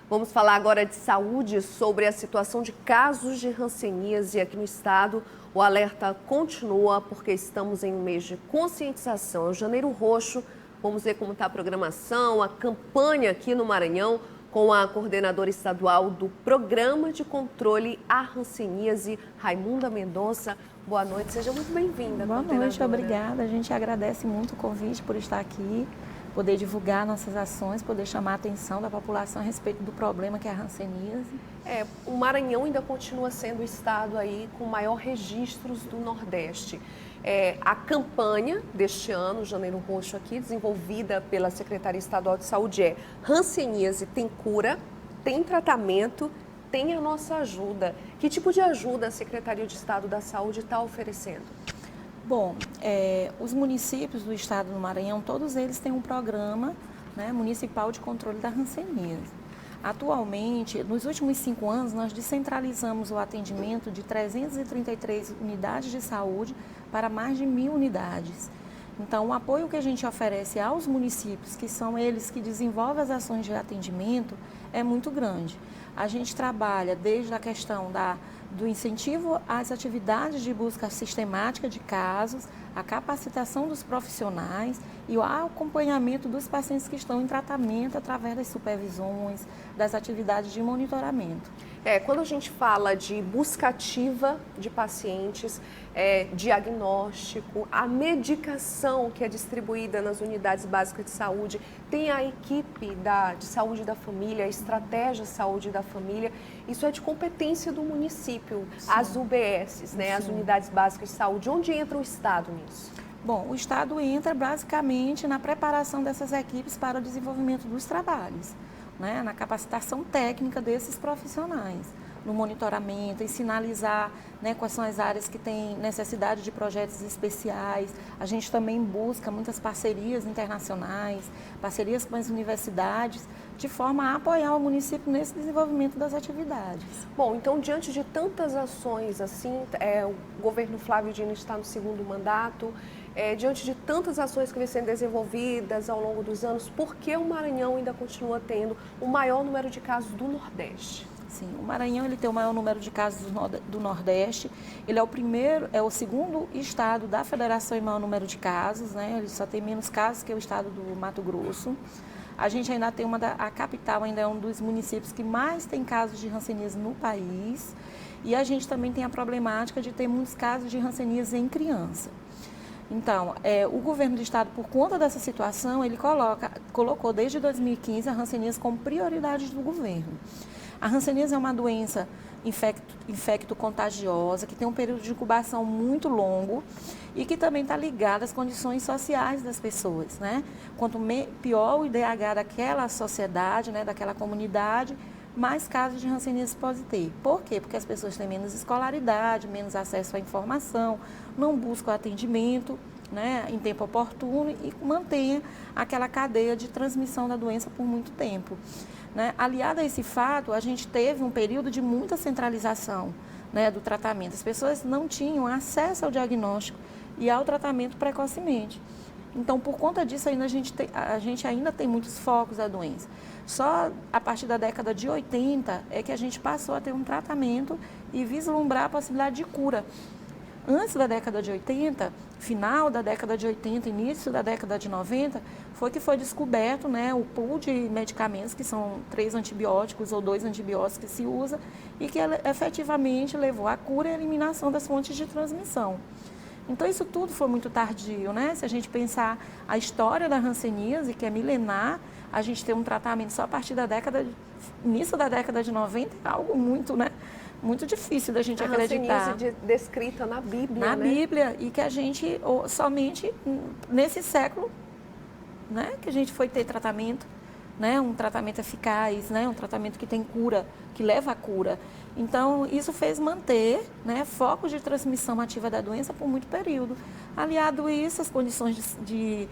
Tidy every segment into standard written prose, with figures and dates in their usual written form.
Vamos falar agora de saúde, sobre a situação de casos de hanseníase aqui no estado. O alerta continua porque estamos em um mês de conscientização. É o Janeiro Roxo. Vamos ver como está a programação, a campanha aqui no Maranhão com a coordenadora estadual do Programa de Controle à Hanseníase, Raimunda Mendonça. Boa noite, seja muito bem-vinda. Boa noite, obrigada. A gente agradece muito o convite por estar aqui, poder divulgar nossas ações, poder chamar a atenção da população a respeito do problema que é a hanseníase. O Maranhão ainda continua sendo o estado aí com maior registros do Nordeste. A campanha deste ano, Janeiro Roxo aqui, desenvolvida pela Secretaria Estadual de Saúde é: hanseníase tem cura, tem tratamento, tem a nossa ajuda. Que tipo de ajuda a Secretaria de Estado da Saúde está oferecendo? Bom, os municípios do estado do Maranhão, todos eles têm um programa, né, municipal de controle da hanseníase. Atualmente, nos últimos 5 anos, nós descentralizamos o atendimento de 333 unidades de saúde para mais de 1.000 unidades. Então, o apoio que a gente oferece aos municípios, que são eles que desenvolvem as ações de atendimento, é muito grande. A gente trabalha desde a questão do incentivo às atividades de busca sistemática de casos, a capacitação dos profissionais e o acompanhamento dos pacientes que estão em tratamento através das supervisões, das atividades de monitoramento. Quando a gente fala de busca ativa de pacientes, diagnóstico, a medicação que é distribuída nas unidades básicas de saúde, tem a equipe de saúde da família, a estratégia de saúde da família, isso é de competência do município, sim, as UBSs, né, as unidades básicas de saúde. Onde entra o Estado nisso? Bom, o Estado entra basicamente na preparação dessas equipes para o desenvolvimento dos trabalhos, né, na capacitação técnica desses profissionais, no monitoramento, em sinalizar, né, quais são as áreas que têm necessidade de projetos especiais. A gente também busca muitas parcerias internacionais, parcerias com as universidades, de forma a apoiar o município nesse desenvolvimento das atividades. Bom, então, diante de tantas ações assim, o governo Flávio Dino está no 2º mandato, diante de tantas ações que vêm sendo desenvolvidas ao longo dos anos, por que o Maranhão ainda continua tendo o maior número de casos do Nordeste? Sim, o Maranhão ele tem o maior número de casos do Nordeste. Ele é o 2º estado da federação em maior número de casos, né? Ele só tem menos casos que o estado do Mato Grosso. A gente ainda tem a capital ainda é um dos municípios que mais tem casos de hanseníase no país. E a gente também tem a problemática de ter muitos casos de hanseníase em criança. Então, o governo do estado, por conta dessa situação, ele colocou desde 2015 a hanseníase como prioridade do governo. A hanseníase é uma doença infecto-contagiosa, que tem um período de incubação muito longo e que também está ligada às condições sociais das pessoas, né? Quanto pior o IDH daquela sociedade, né, daquela comunidade, mais casos de hanseníase pode ter. Por quê? Porque as pessoas têm menos escolaridade, menos acesso à informação, não buscam atendimento, né, em tempo oportuno e mantém aquela cadeia de transmissão da doença por muito tempo. Né? Aliado a esse fato, a gente teve um período de muita centralização, né, do tratamento. As pessoas não tinham acesso ao diagnóstico e ao tratamento precocemente. Então, por conta disso, a gente ainda tem muitos focos da doença. Só a partir da década de 80 é que a gente passou a ter um tratamento e vislumbrar a possibilidade de cura. Antes da década de 80, final da década de 80, início da década de 90, foi que foi descoberto, né, o pool de medicamentos, que são 3 antibióticos ou 2 antibióticos que se usa, e que efetivamente levou à cura e eliminação das fontes de transmissão. Então, isso tudo foi muito tardio, né? Se a gente pensar a história da hanseníase, que é milenar, a gente ter um tratamento só a partir da início da década de 90, é algo muito, né, muito difícil da gente acreditar. A hanseníase descrita na Bíblia, na Bíblia, e que a gente, somente nesse século, né, que a gente foi ter tratamento, né, um tratamento eficaz, né, um tratamento que tem cura, que leva à cura. Então, isso fez manter, né, focos de transmissão ativa da doença por muito período. Aliado a isso, as condições de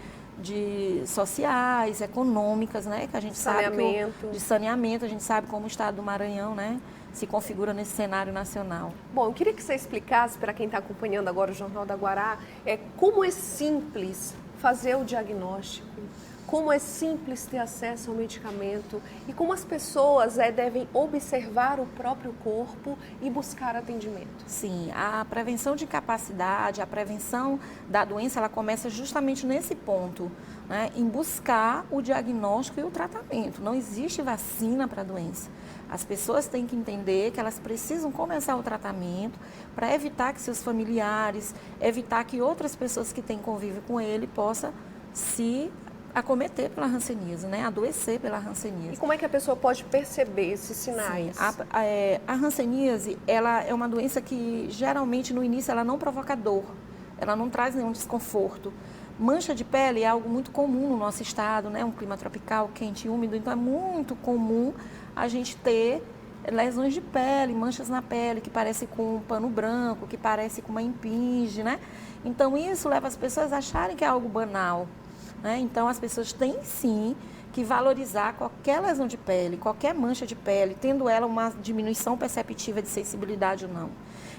sociais, econômicas, né, que a gente sabe de saneamento, a gente sabe como o estado do Maranhão, né, se configura nesse cenário nacional. Bom, eu queria que você explicasse para quem está acompanhando agora o Jornal da Guará, como é simples fazer o diagnóstico, como é simples ter acesso ao medicamento e como as pessoas devem observar o próprio corpo e buscar atendimento. Sim, a prevenção de incapacidade, a prevenção da doença, ela começa justamente nesse ponto, né, em buscar o diagnóstico e o tratamento. Não existe vacina para a doença. As pessoas têm que entender que elas precisam começar o tratamento para evitar que seus familiares, evitar que outras pessoas que têm convívio com ele possam se acometer pela hanseníase, né? Adoecer pela hanseníase. E como é que a pessoa pode perceber esses sinais? Sim, a hanseníase, ela é uma doença que geralmente no início ela não provoca dor, ela não traz nenhum desconforto. Mancha de pele é algo muito comum no nosso estado, né? Um clima tropical, quente e úmido, então é muito comum a gente ter lesões de pele, manchas na pele que parecem com um pano branco, que parece com uma impinge, né? Então isso leva as pessoas a acharem que é algo banal. Então, as pessoas têm sim que valorizar qualquer lesão de pele, qualquer mancha de pele, tendo ela uma diminuição perceptível de sensibilidade ou não.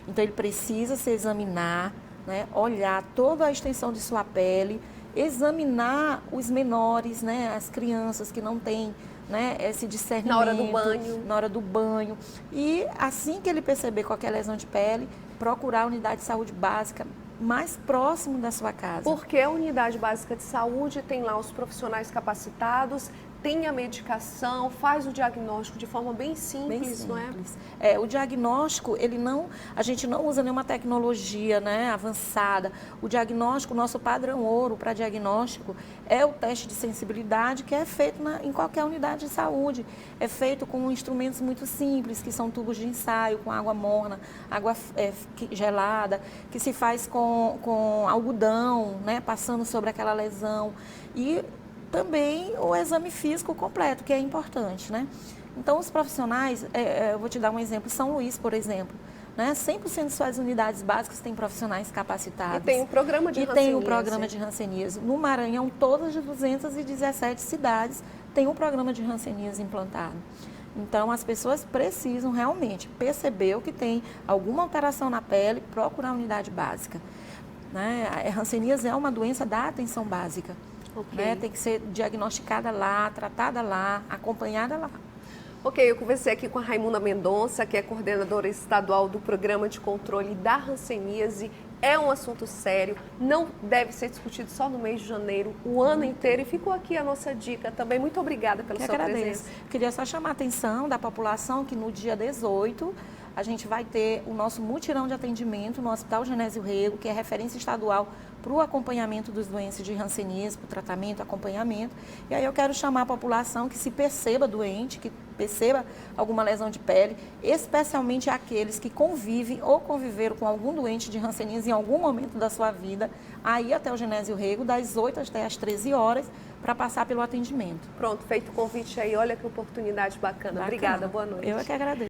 Então, ele precisa se examinar, né? Olhar toda a extensão de sua pele, examinar os menores, né? As crianças que não têm, né, esse discernimento. Na hora do banho. Na hora do banho. E assim que ele perceber qualquer lesão de pele, procurar a unidade de saúde básica mais próximo da sua casa. Porque a unidade básica de saúde tem lá os profissionais capacitados, tem a medicação, faz o diagnóstico de forma bem simples, não é? O diagnóstico, a gente não usa nenhuma tecnologia, né, avançada. O diagnóstico, o nosso padrão ouro para diagnóstico é o teste de sensibilidade que é feito em qualquer unidade de saúde. É feito com instrumentos muito simples, que são tubos de ensaio, com água morna, água gelada, que se faz com algodão, né, passando sobre aquela lesão. E também o exame físico completo, que é importante, né? Então, os profissionais, eu vou te dar um exemplo, São Luís, por exemplo, né? 100% de suas unidades básicas têm profissionais capacitados. E tem um programa de hanseníase. E tem o programa de hanseníase. No Maranhão, todas as 217 cidades têm um programa de hanseníase implantado. Então, as pessoas precisam realmente perceber que tem alguma alteração na pele, procurar a unidade básica. Né? A hanseníase é uma doença da atenção básica. Okay. Né? Tem que ser diagnosticada lá, tratada lá, acompanhada lá. Ok, eu conversei aqui com a Raimunda Mendonça, que é coordenadora estadual do Programa de Controle da Hanseníase. É um assunto sério, não deve ser discutido só no mês de janeiro, o ano inteiro. E ficou aqui a nossa dica também. Muito obrigada pela sua presença. Queria só chamar a atenção da população que no dia 18 a gente vai ter o nosso mutirão de atendimento no Hospital Genésio Rego, que é referência estadual para o acompanhamento dos doentes de hanseníase, para o tratamento, acompanhamento. E aí eu quero chamar a população que se perceba doente, que perceba alguma lesão de pele, especialmente aqueles que convivem ou conviveram com algum doente de hanseníase em algum momento da sua vida, aí até o Genésio Rego, das 8 até as 13 horas, para passar pelo atendimento. Pronto, feito o convite aí, olha que oportunidade bacana. Obrigada, boa noite. Eu é que agradeço.